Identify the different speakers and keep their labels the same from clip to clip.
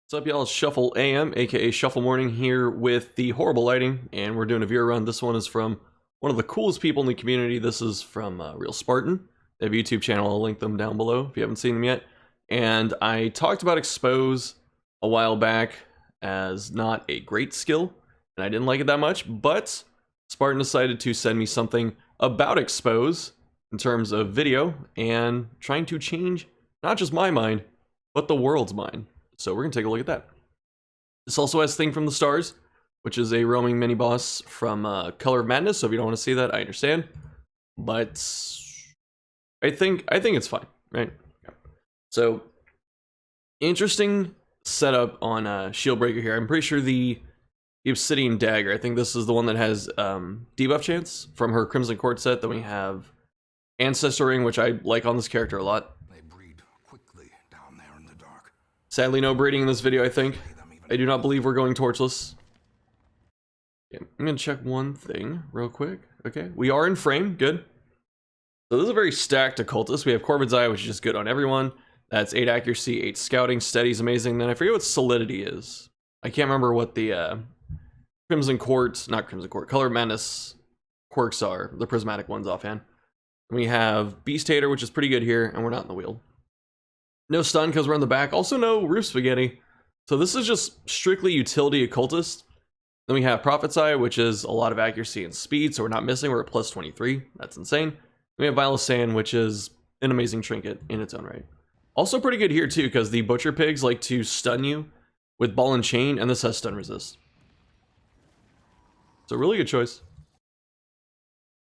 Speaker 1: What's up, y'all? It's Shuffle AM, aka Shuffle Morning, here with the horrible lighting, and we're doing a viewer run. This one is from one of the coolest people in the community. This is from Real Spartan. They have a YouTube channel. I'll link them down below if you haven't seen them yet. And I talked about Expose a while back as not a great skill, and I didn't like it that much, but Spartan decided to send me something about Expose in terms of video and trying to change not just my mind, but the world's mind. So we're going to take a look at that. This also has Thing from the Stars, which is a roaming mini-boss from Color of Madness, so if you don't want to see that, I understand. But I think it's fine, right? Okay. So, interesting setup on Shieldbreaker here. I'm pretty sure the Obsidian Dagger, I think this is the one that has debuff chance from her Crimson Court set. Then we have Ancestor Ring, which I like on this character a lot. Sadly, no breeding in this video, I think. I do not believe we're going torchless. Okay, I'm going to check one thing real quick. Okay, we are in frame. Good. So this is a very stacked occultist. We have Corvid's Eye, which is just good on everyone. That's 8 accuracy, 8 scouting. Steady is amazing. Then I forget what solidity is. I can't remember what the Crimson Court, not Crimson Court, Color of Madness quirks are. The prismatic ones offhand. We have Beast Hater, which is pretty good here, and we're not in the wheel. No stun because we're in the back. Also no roof spaghetti. So this is just strictly utility occultist. Then we have Prophet's Eye, which is a lot of accuracy and speed, so we're not missing. We're at plus 23. That's insane. Then we have Vial of Sand, which is an amazing trinket in its own right. Also pretty good here too, because the Butcher Pigs like to stun you with Ball and Chain, and this has stun resist. So really good choice.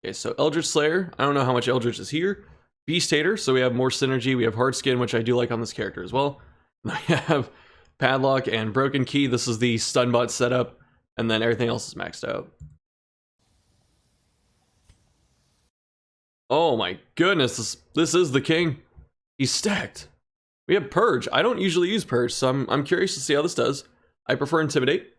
Speaker 1: Okay, so Eldritch Slayer. I don't know how much Eldritch is here. Beast Hater, so we have more synergy. We have Hard Skin, which I do like on this character as well. We have Padlock and Broken Key. This is the stun bot setup, and then everything else is maxed out. Oh my goodness, this is the king. He's stacked. We have Purge. I don't usually use Purge, so I'm curious to see how this does. I prefer Intimidate,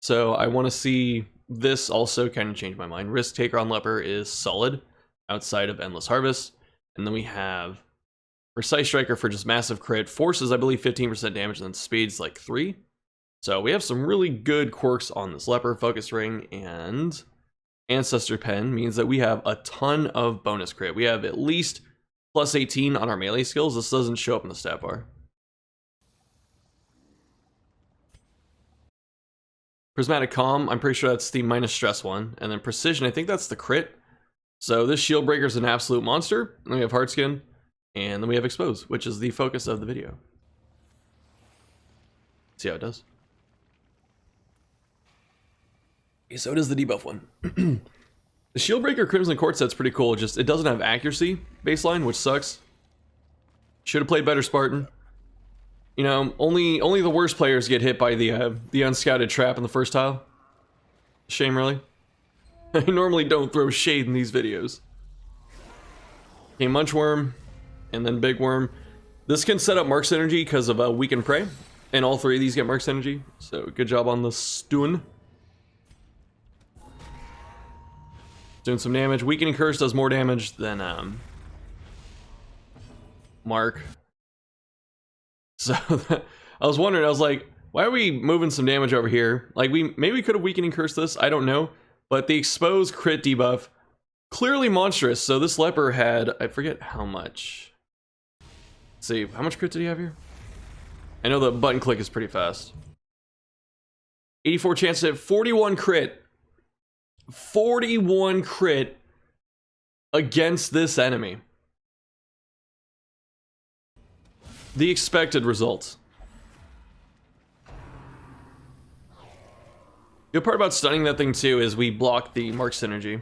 Speaker 1: so I want to see this also kind of change my mind. Risk Taker on Leper is solid outside of Endless Harvest. And then we have Precise Striker for just massive crit. Forces, I believe, 15% damage, and then Speed's like 3. So we have some really good quirks on this Leper. Focus Ring and Ancestor Pen means that we have a ton of bonus crit. We have at least plus 18 on our melee skills. This doesn't show up in the stat bar. Prismatic Calm, I'm pretty sure that's the minus stress one. And then Precision, I think that's the crit. So this Shield Breaker is an absolute monster. And then we have Hard Skin, and then we have Expose, which is the focus of the video. See how it does. Okay, so it is the debuff one. The Shield Breaker Crimson Court set's pretty cool. Just it doesn't have accuracy baseline, which sucks. Should have played better, Spartan. You know, only the worst players get hit by the unscouted trap in the first tile. Shame, really. I normally don't throw shade in these videos. Okay, Munchworm, and then Big Worm. This can set up Mark Synergy because of Weaken Prey, and all three of these get Mark Synergy, so good job on the stun. Doing some damage. Weakening Curse does more damage than Mark. So I was wondering, I was like, why are we moving some damage over here? Like, maybe we could have Weakening Curse this, I don't know. But the Exposed crit debuff, clearly monstrous. So this Leper had, I forget how much. Let's see, how much crit did he have here? I know the button click is pretty fast. 84 chance to hit, 41 crit. 41 crit against this enemy. The expected results. The good part about stunning that thing too is we block the Mark Synergy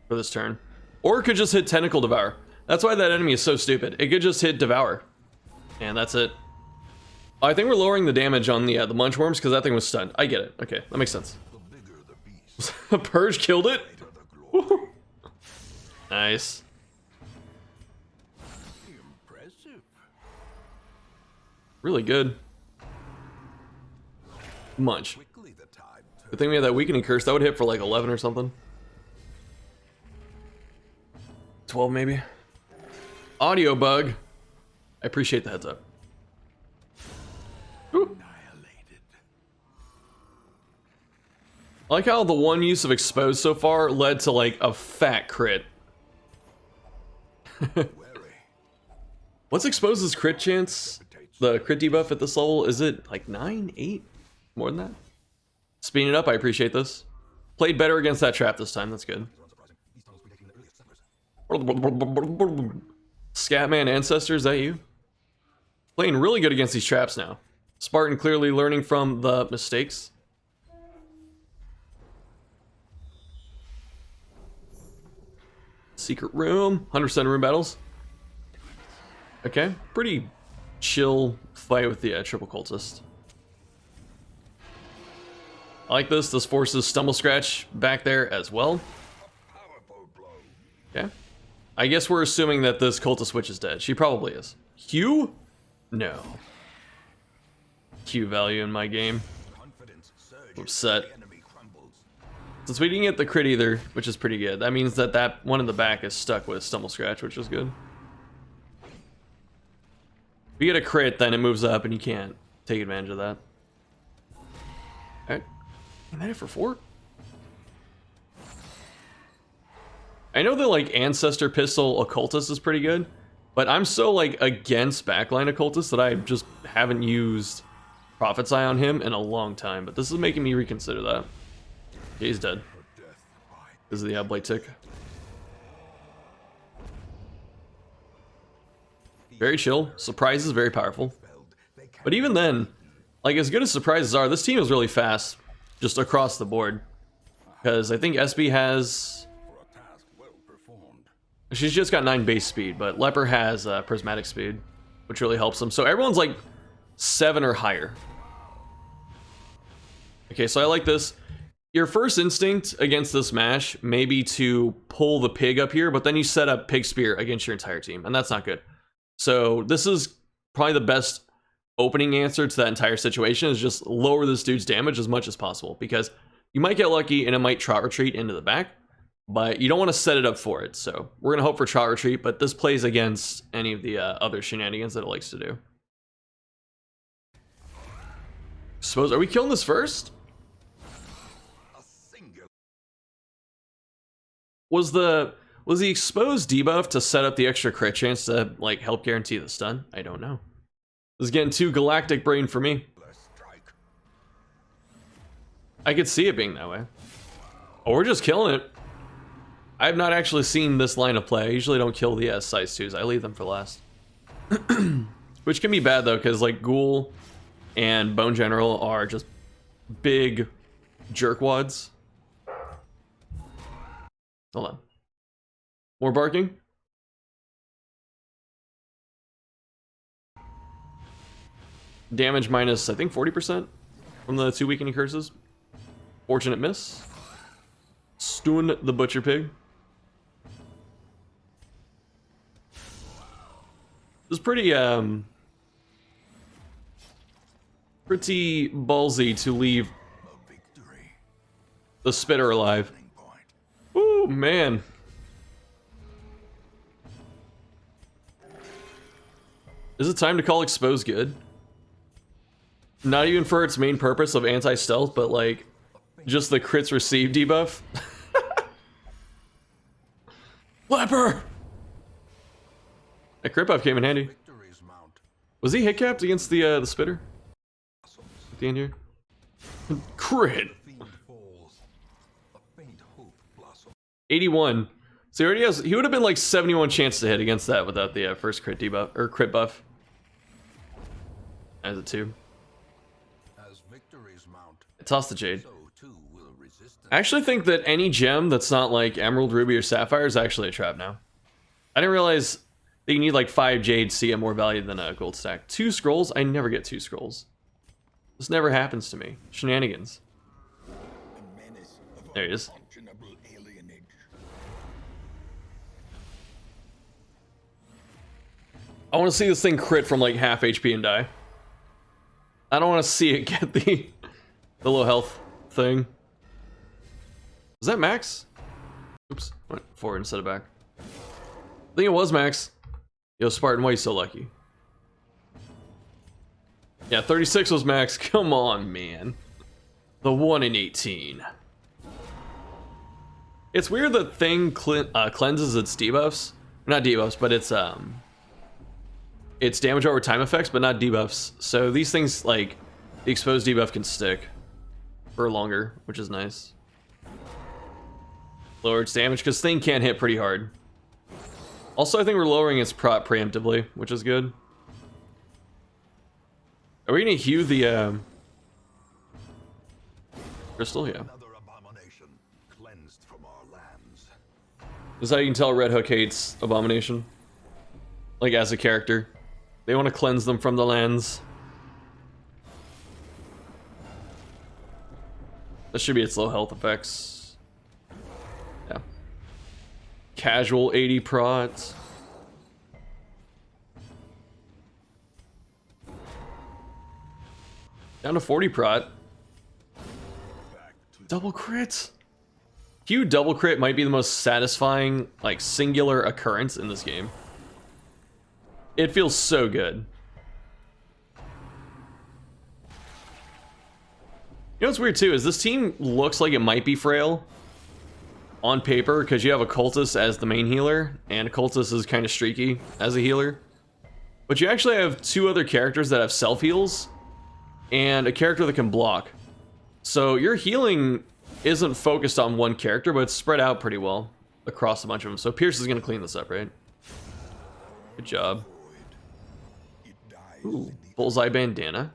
Speaker 1: for this turn. Or it could just hit Tentacle Devour. That's why that enemy is so stupid. It could just hit Devour. And that's it. I think we're lowering the damage on the Munchworms because that thing was stunned. I get it. Okay, that makes sense. Purge killed it? Nice. Really good. Munch. Good thing we had that Weakening Curse. That would hit for like 11 or something. 12 maybe. Audio bug. I appreciate the heads up. Ooh. I like how the one use of Expose so far led to like a fat crit. What's Expose's crit chance? The crit debuff at this level, is it like 9, 8? More than that? Speeding it up, I appreciate this. Played better against that trap this time, that's good. Scatman Ancestor, is that you? Playing really good against these traps now. Spartan clearly learning from the mistakes. Secret room, 100% room battles. Okay, pretty chill fight with the triple cultist. I like this. This forces Stumble Scratch back there as well. Okay. I guess we're assuming that this cultist witch is dead. She probably is. Q? No. Q value in my game. I'm upset. Since we didn't get the crit either, which is pretty good, that means that that one in the back is stuck with Stumble Scratch, which is good. If you get a crit, then it moves up and you can't take advantage of that. Alright. And that it for 4? I know that like Ancestor Pistol Occultist is pretty good, but I'm so like against backline Occultist that I just haven't used Prophet's Eye on him in a long time, but this is making me reconsider that. Okay, he's dead. This is the Blade Tick. Very chill. Surprises, very powerful. But even then, like as good as surprises are, this team is really fast, just across the board. Because I think SB has... She's just got 9 base speed, but Leper has prismatic speed, which really helps them. So everyone's like 7 or higher. Okay, so I like this. Your first instinct against this mash may be to pull the pig up here, but then you set up Pig Spear against your entire team, and that's not good. So this is probably the best opening answer to that entire situation, is just lower this dude's damage as much as possible, because you might get lucky and it might Trot Retreat into the back, but you don't want to set it up for it. So we're going to hope for Trot Retreat, but this plays against any of the other shenanigans that it likes to do. Suppose, are we killing this first? Was the exposed debuff to set up the extra crit chance to like help guarantee the stun? I don't know. This is getting too galactic brain for me. I could see it being that way. Oh, we're just killing it. I have not actually seen this line of play. I usually don't kill the size 2s. I leave them for last. Which can be bad though, because like Ghoul and Bone General are just big jerkwads. Hold on. More barking? Damage minus, I think, 40% from the 2 weakening curses. Fortunate miss. Stun the Butcher Pig. This is pretty ballsy to leave the Spitter alive. Ooh, man. Is it time to call Expose good? Not even for its main purpose of anti-stealth, but like just the crits received debuff. Leper! That crit buff came in handy. Was he hit capped against the Spitter? At the end here? Crit! 81. So he already has, he would have been like 71 chance to hit against that without the first crit debuff, or crit buff. As a 2. I tossed the Jade. I actually think that any gem that's not like Emerald, Ruby, or Sapphire is actually a trap now. I didn't realize that you need like 5 Jades to get more value than a gold stack. 2 scrolls? I never get 2 scrolls. This never happens to me. Shenanigans. There he is. I want to see this thing crit from like half HP and die. I don't want to see it get the low health thing. Was that max? Oops, went forward instead of back. I think it was max. Yo, Spartan, why are you so lucky? Yeah, 36 was max. Come on, man. The 1 in 18. It's weird that thing cleanses its debuffs. Not debuffs, but it's damage over time effects, but not debuffs. So these things, like, the exposed debuff can stick for longer, which is nice. Lower its damage, because thing can't hit pretty hard. Also, I think we're lowering its prot preemptively, which is good. Are we gonna hew the crystal? Yeah. This is how you can tell Red Hook hates Abomination. Like, as a character. They want to cleanse them from the lands. This should be its low health effects. Yeah. Casual 80 prots. Down to 40 prot. Double crits. Q double crit might be the most satisfying, like, singular occurrence in this game. It feels so good. You know what's weird too is this team looks like it might be frail on paper because you have a cultist as the main healer and a cultist is kind of streaky as a healer. But you actually have two other characters that have self heals and a character that can block. So your healing isn't focused on one character, but it's spread out pretty well across a bunch of them. So Pierce is going to clean this up, right? Good job. Ooh, bullseye bandana.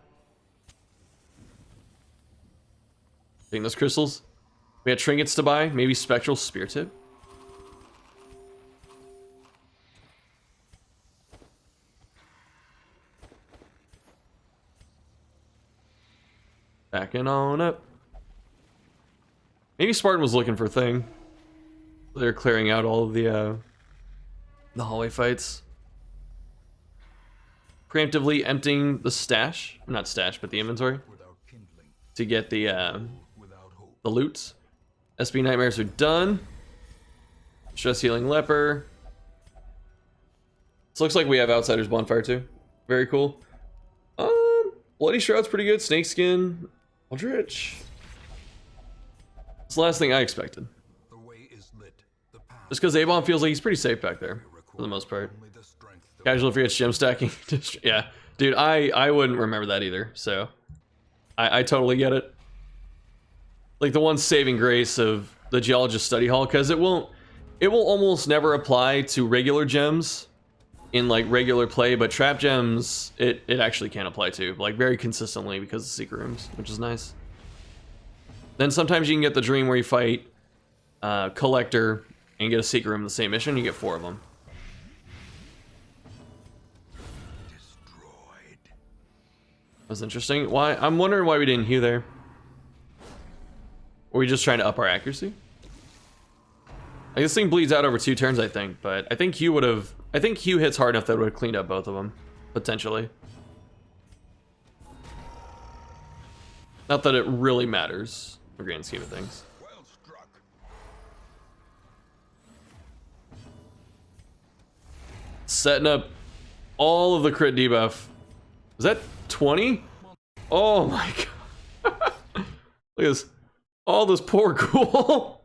Speaker 1: Taking those crystals. We had trinkets to buy. Maybe spectral spear tip. Backing on up. Maybe Spartan was looking for a thing. They're clearing out all of the hallway fights. Preemptively emptying the stash, not stash, but the inventory to get the loot. SB Nightmares are done. Stress healing leper. This looks like we have Outsiders Bonfire too. Very cool. Bloody Shroud's pretty good. Snakeskin, Eldritch. It's the last thing I expected. Just because Avon feels like he's pretty safe back there for the most part. Casual forgets gem stacking. Yeah, dude, I wouldn't remember that either. So, I totally get it. Like the one saving grace of the Geologist Study Hall, because it will almost never apply to regular gems in like regular play, but trap gems it actually can apply to, like very consistently because of secret rooms, which is nice. Then sometimes you can get the dream where you fight Collector and get a secret room in the same mission. You get 4 of them. That's interesting. Why? I'm wondering why we didn't hew there. Were we just trying to up our accuracy? Like, this thing bleeds out over 2 turns, I think, but I think Hugh would have. I think Hugh hits hard enough that would have cleaned up both of them, potentially. Not that it really matters in the grand scheme of things.
Speaker 2: Well struck.
Speaker 1: Setting up all of the crit debuff. Is that 20? Oh my god. Look at this. All this poor ghoul.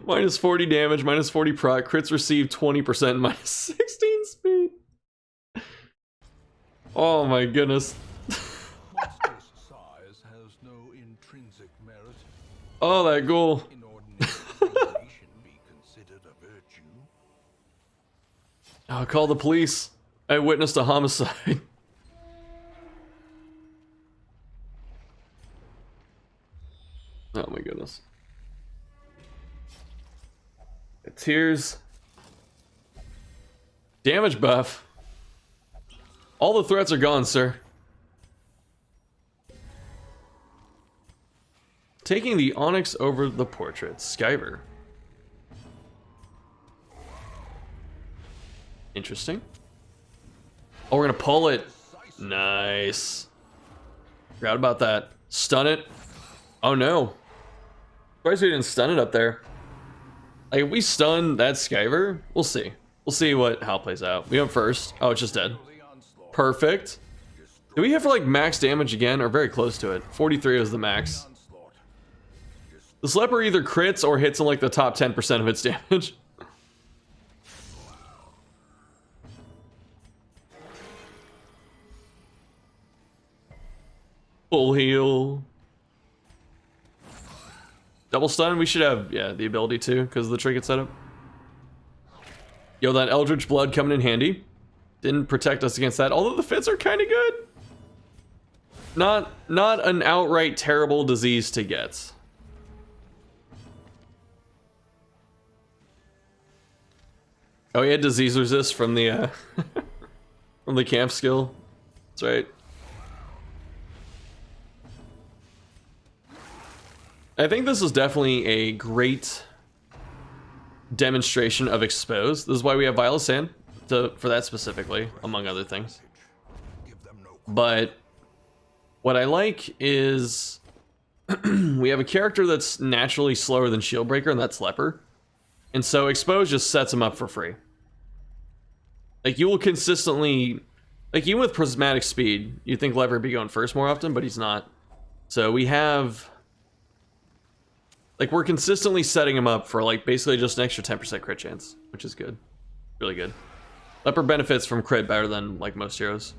Speaker 1: Minus 40 damage, minus 40 proc, crits received 20%, minus 16 speed. Oh my goodness.
Speaker 2: Monstrous size has no intrinsic merit.
Speaker 1: Oh, that ghoul.
Speaker 2: Inordinate be considered a virtue.
Speaker 1: Oh, call the police. I witnessed a homicide. Oh my goodness. Tears. Damage buff. All the threats are gone, sir. Taking the Onyx over the portrait. Skyver. Interesting. Oh, we're gonna pull it. Nice. Forgot about that. Stun it. Oh no. Surprised we didn't stun it up there. Like, if we stun that Skyver, we'll see. We'll see how it plays out. We went first. Oh, it's just dead. Perfect. Do we have like max damage again, or very close to it? 43 is the max. This leper either crits or hits in like the top 10% of its damage. Full heal. Double stun, we should have, yeah, the ability to, because of the trinket setup. Yo, that Eldritch Blood coming in handy. Didn't protect us against that, although the fits are kind of good. Not an outright terrible disease to get. Oh, he had disease resist from the from the camp skill. That's right. I think this is definitely a great demonstration of expose. This is why we have Vial of Sand for that specifically, among other things. But what I like is we have a character that's naturally slower than Shieldbreaker, and that's Leper. And so expose just sets him up for free. Like, you will consistently, like, even with prismatic speed, you'd think Leper would be going first more often, but he's not. So we have, like, we're consistently setting him up for, like, basically just an extra 10% crit chance, which is good. Really good. Leper benefits from crit better than, like, most heroes.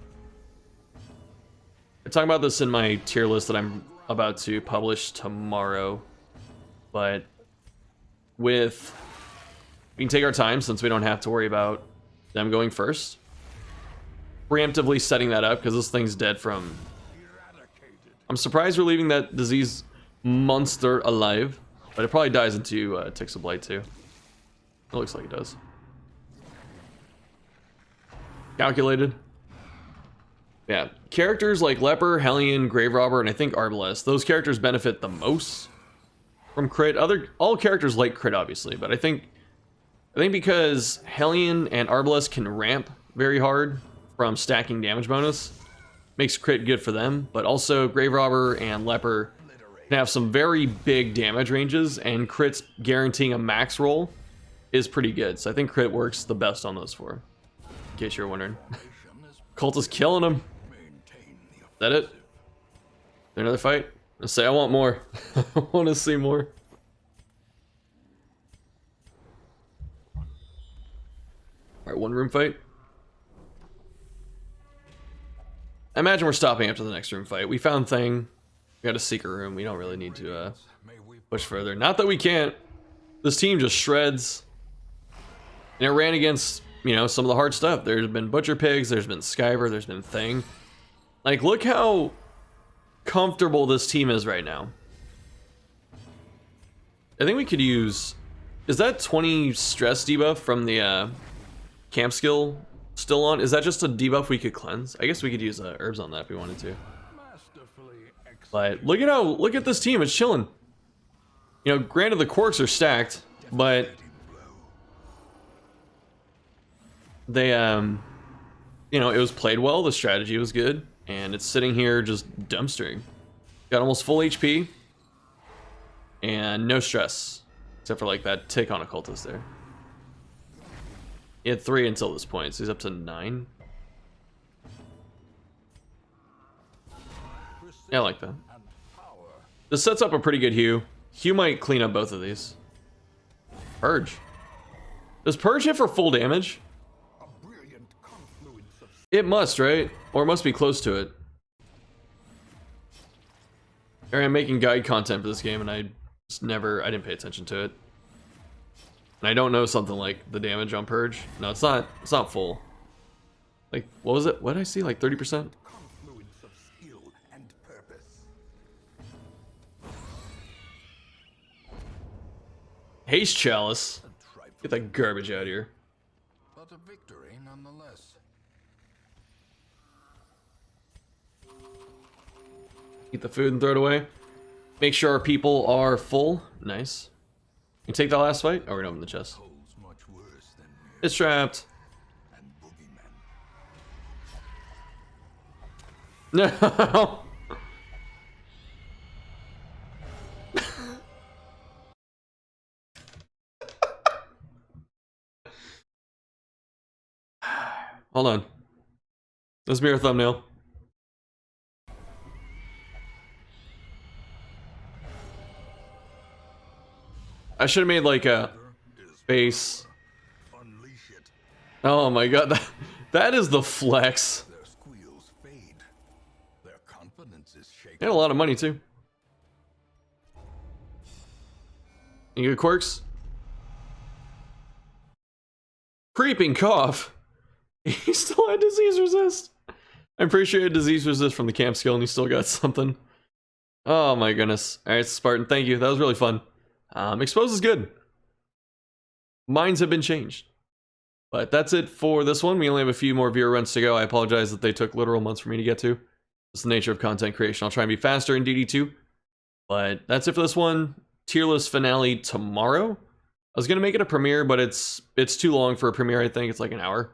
Speaker 1: I'm talking about this in my tier list that I'm about to publish tomorrow. But we can take our time since we don't have to worry about them going first. Preemptively setting that up because this thing's dead from... I'm surprised we're leaving that disease monster alive. But it probably dies into Ticks of Blight too. It looks like it does. Calculated. Yeah, characters like Leper, Hellion, Grave Robber, and I think Arbalest, those characters benefit the most from crit. All characters like crit, obviously, but I think because Hellion and Arbalest can ramp very hard from stacking damage bonus, makes crit good for them, but also Grave Robber and Leper can have some very big damage ranges, and crits guaranteeing a max roll is pretty good. So I think crit works the best on those four, in case you're wondering. Cult is killing him. Is that it? Another fight? Let's say I want more. I want to see more. Alright, one room fight. I imagine we're stopping after the next room fight. We found Thing. We got a secret room. We don't really need to push further. Not that we can't. This team just shreds. And it ran against, you know, some of the hard stuff. There's been Butcher Pigs, there's been Skyver, there's been Thing. Like, look how comfortable this team is right now. I think we could use... Is that 20 stress debuff from the camp skill still on? Is that just a debuff we could cleanse? I guess we could use herbs on that if we wanted to. But look at this team, it's chilling. You know, granted the quirks are stacked, but they, you know, it was played well, the strategy was good. And it's sitting here just dumpstering. Got almost full HP. And no stress. Except for like that tick on occultist there. He had 3 until this point, so he's up to 9. Yeah, I like that. This sets up a pretty good Hugh. Hugh might clean up both of these. Purge. Does Purge hit for full damage? It must, right? Or it must be close to it. I'm making guide content for this game and I didn't pay attention to it. And I don't know something like the damage on Purge. No, it's not full. Like, what was it? What did I see? Like 30%? Haste Chalice. Get that garbage out of here.
Speaker 2: But a victory nonetheless.
Speaker 1: Eat the food and throw it away. Make sure our people are full. Nice. You take that last fight? Oh, we're gonna open the chest. It's trapped. No. Hold on. Let's mirror thumbnail. I should have made like a base.
Speaker 2: Unleash it.
Speaker 1: Oh my god, that is the flex.
Speaker 2: Their squeals fade. Their confidence is shaken.
Speaker 1: And a lot of money too. You get quirks? Creeping cough. He still had disease resist. I'm pretty sure he had disease resist from the camp skill and he still got something. Oh my goodness. Alright, Spartan, thank you. That was really fun. Expose is good. Minds have been changed. But that's it for this one. We only have a few more viewer runs to go. I apologize that they took literal months for me to get to. It's the nature of content creation. I'll try and be faster in DD2. But that's it for this one. Tier list finale tomorrow. I was going to make it a premiere, but it's too long for a premiere, I think. It's like an hour.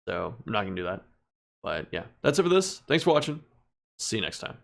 Speaker 1: So I'm not going to do that. But yeah, that's it for this. Thanks for watching. See you next time.